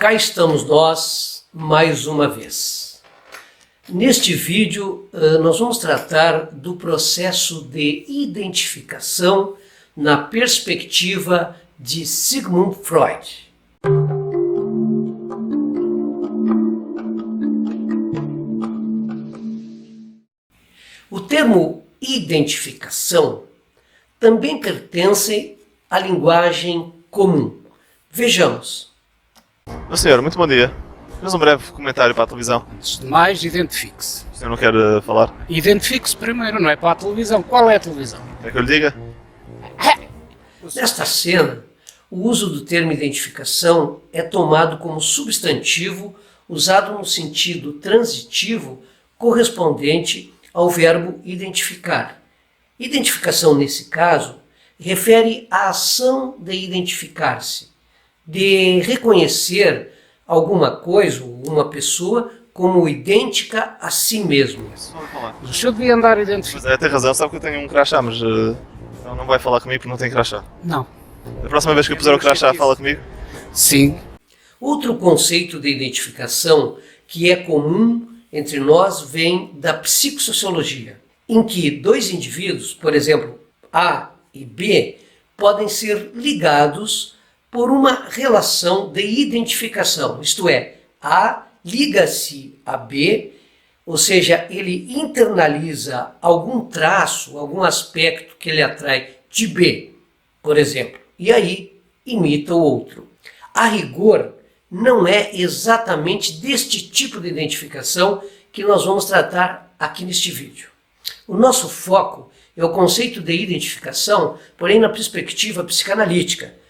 Cá estamos nós mais uma vez. Neste vídeo nós vamos tratar do processo de identificação na perspectiva de Sigmund Freud. O termo identificação também pertence à linguagem comum. Vejamos. Meu senhor, muito bom dia. Temos um breve comentário para a televisão. Antes de mais, identifique-se. O senhor não quer falar? Identifique-se primeiro, não é para a televisão. Qual é a televisão? Quer que eu lhe diga? Nesta cena, o uso do termo identificação é tomado como substantivo usado no sentido transitivo correspondente ao verbo identificar. Identificação, nesse caso, refere à ação de identificar-se, de reconhecer alguma coisa ou uma pessoa como idêntica a si mesmo. O senhor devia andar identificado. Mas tem razão, sabe que eu tenho um crachá, mas não vai falar comigo porque não tem crachá. Não. A próxima vez que eu puser o crachá, fala comigo? Sim. Outro conceito de identificação que é comum entre nós vem da psicossociologia, em que dois indivíduos, por exemplo, A e B, podem ser ligados por uma relação de identificação, isto é, A liga-se a B, ou seja, ele internaliza algum traço, algum aspecto que ele atrai de B, por exemplo, e aí imita o outro. A rigor, não é exatamente deste tipo de identificação que nós vamos tratar aqui neste vídeo. O nosso foco é o conceito de identificação, porém na perspectiva psicanalítica,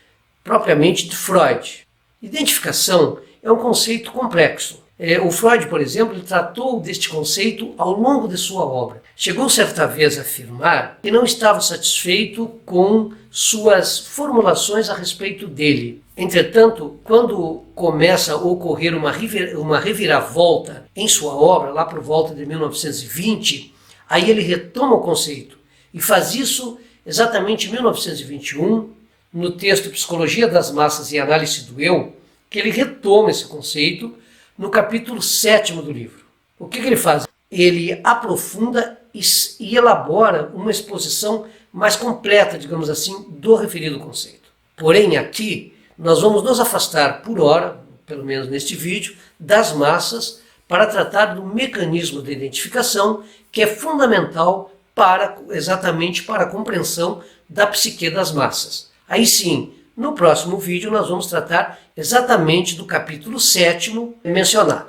propriamente de Freud. Identificação é um conceito complexo. O Freud, por exemplo, ele tratou deste conceito ao longo de sua obra. Chegou certa vez a afirmar que não estava satisfeito com suas formulações a respeito dele. Entretanto, quando começa a ocorrer uma reviravolta em sua obra, lá por volta de 1920, aí ele retoma o conceito e faz isso exatamente em 1921, no texto Psicologia das Massas e Análise do Eu, que ele retoma esse conceito no capítulo 7º do livro. O que ele faz? Ele aprofunda e elabora uma exposição mais completa, digamos assim, do referido conceito. Porém, aqui, nós vamos nos afastar por hora, pelo menos neste vídeo, das massas para tratar do mecanismo de identificação que é fundamental exatamente para a compreensão da psique das massas. Aí sim, no próximo vídeo nós vamos tratar exatamente do capítulo 7º mencionado.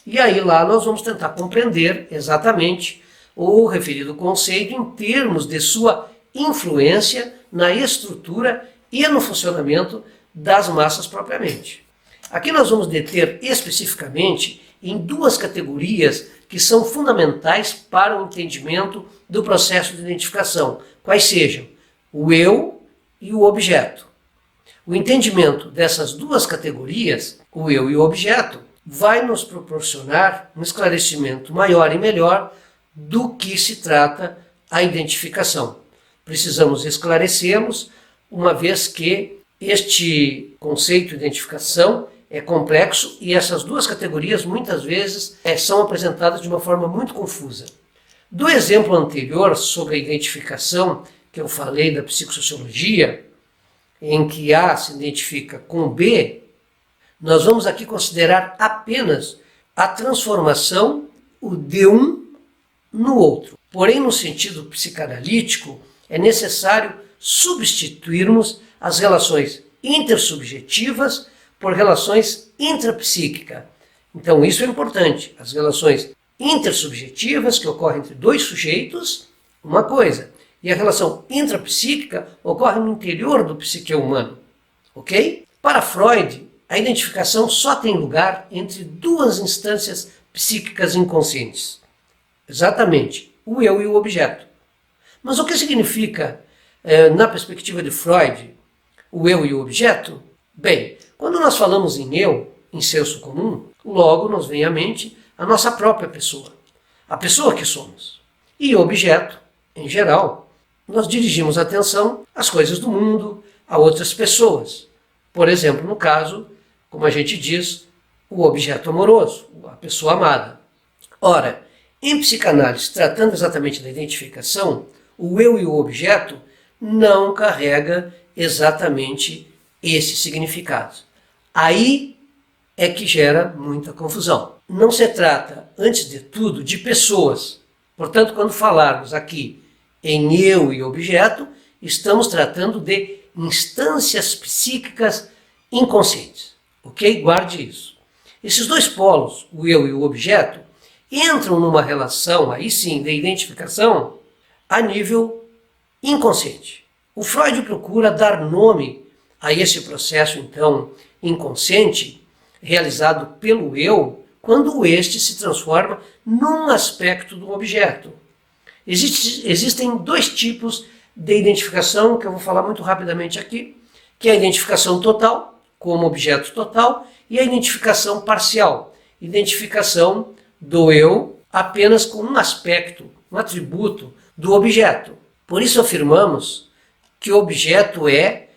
E aí lá nós vamos tentar compreender exatamente o referido conceito em termos de sua influência na estrutura e no funcionamento das massas propriamente. Aqui nós vamos deter especificamente em duas categorias que são fundamentais para o entendimento do processo de identificação, quais sejam o eu e o objeto. O entendimento dessas duas categorias, o eu e o objeto, vai nos proporcionar um esclarecimento maior e melhor do que se trata a identificação. Precisamos esclarecê-los, uma vez que este conceito de identificação é complexo e essas duas categorias muitas vezes são apresentadas de uma forma muito confusa. Do exemplo anterior sobre a identificação, que eu falei da psicossociologia, em que A se identifica com B, nós vamos aqui considerar apenas a transformação de um no outro. Porém, no sentido psicanalítico, é necessário substituirmos as relações intersubjetivas por relações intrapsíquicas. Então, isso é importante. As relações intersubjetivas, que ocorrem entre dois sujeitos, uma coisa. E a relação intrapsíquica ocorre no interior do psique humano. Ok? Para Freud, a identificação só tem lugar entre duas instâncias psíquicas inconscientes. Exatamente, o eu e o objeto. Mas o que significa, na perspectiva de Freud, o eu e o objeto? Bem, quando nós falamos em eu, em senso comum, logo nos vem à mente a nossa própria pessoa, a pessoa que somos. E o objeto, em geral, nós dirigimos a atenção às coisas do mundo, a outras pessoas. Por exemplo, no caso como a gente diz, o objeto amoroso, a pessoa amada. Ora, em psicanálise, tratando exatamente da identificação, o eu e o objeto não carrega exatamente esse significado. Aí é que gera muita confusão. Não se trata, antes de tudo, de pessoas. Portanto, quando falarmos aqui em eu e objeto, estamos tratando de instâncias psíquicas inconscientes. Ok? Guarde isso. Esses dois polos, o eu e o objeto, entram numa relação, aí sim, de identificação a nível inconsciente. O Freud procura dar nome a esse processo, então, inconsciente, realizado pelo eu, quando este se transforma num aspecto do objeto. Existem dois tipos de identificação, que eu vou falar muito rapidamente aqui, que é a identificação total, como objeto total, e a identificação parcial, identificação do eu apenas com um aspecto, um atributo do objeto. Por isso afirmamos que o objeto é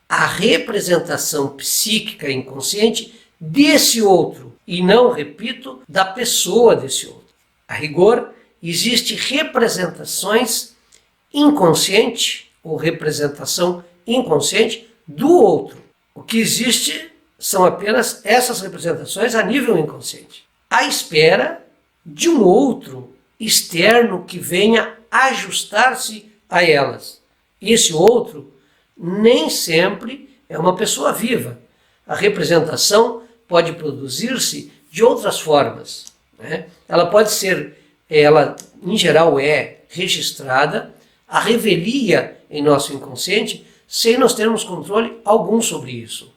a representação psíquica inconsciente desse outro, e não, repito, da pessoa desse outro. A rigor, existem representações inconscientes ou representação inconsciente do outro. O que existe são apenas essas representações a nível inconsciente, à espera de um outro externo que venha ajustar-se a elas. Esse outro nem sempre é uma pessoa viva. A representação pode produzir-se de outras formas, né? Ela pode ser, ela em geral é registrada, a revelia em nosso inconsciente, sem nós termos controle algum sobre isso.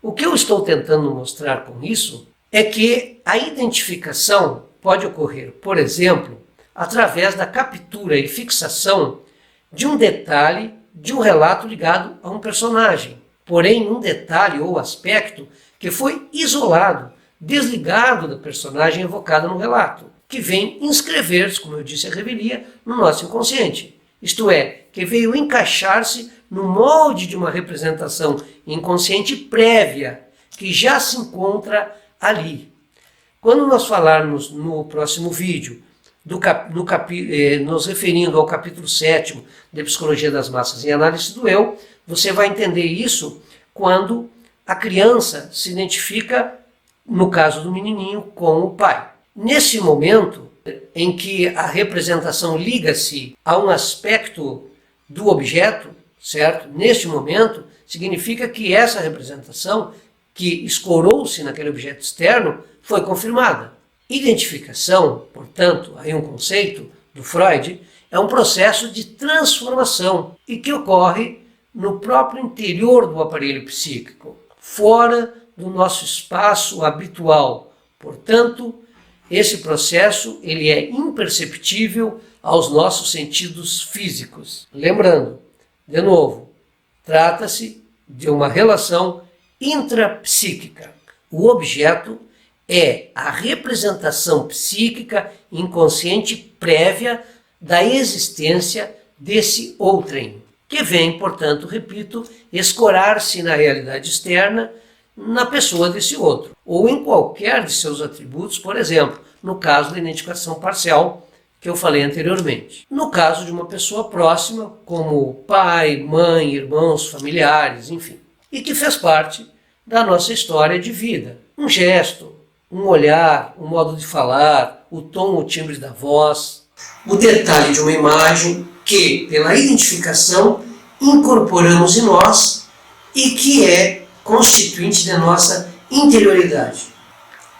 O que eu estou tentando mostrar com isso é que a identificação pode ocorrer, por exemplo, através da captura e fixação de um detalhe de um relato ligado a um personagem. Porém, um detalhe ou aspecto que foi isolado, desligado da personagem evocada no relato, que vem inscrever-se, como eu disse, a revelia no nosso inconsciente. Isto é, que veio encaixar-se no molde de uma representação inconsciente prévia, que já se encontra ali. Quando nós falarmos no próximo vídeo, nos referindo ao capítulo 7º de Psicologia das Massas e Análise do Eu, você vai entender isso quando a criança se identifica, no caso do menininho, com o pai. Nesse momento em que a representação liga-se a um aspecto do objeto, certo? Neste momento, significa que essa representação, que escorou-se naquele objeto externo, foi confirmada. Identificação, portanto, aí um conceito do Freud, é um processo de transformação e que ocorre no próprio interior do aparelho psíquico, fora do nosso espaço habitual. Portanto, esse processo ele é imperceptível aos nossos sentidos físicos. Lembrando, de novo, trata-se de uma relação intrapsíquica. O objeto é a representação psíquica inconsciente prévia da existência desse outrem, que vem, portanto, repito, escorar-se na realidade externa, na pessoa desse outro, ou em qualquer de seus atributos, por exemplo, no caso da identificação parcial que eu falei anteriormente. No caso de uma pessoa próxima, como pai, mãe, irmãos, familiares, enfim, e que fez parte da nossa história de vida. Um gesto, um olhar, um modo de falar, o tom, o timbre da voz, o detalhe de uma imagem que, pela identificação, incorporamos em nós e que é constituinte da nossa interioridade.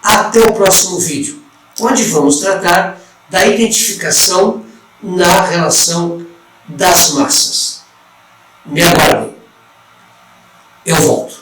Até o próximo vídeo, onde vamos tratar da identificação na relação das massas. Me aguardem. Eu volto.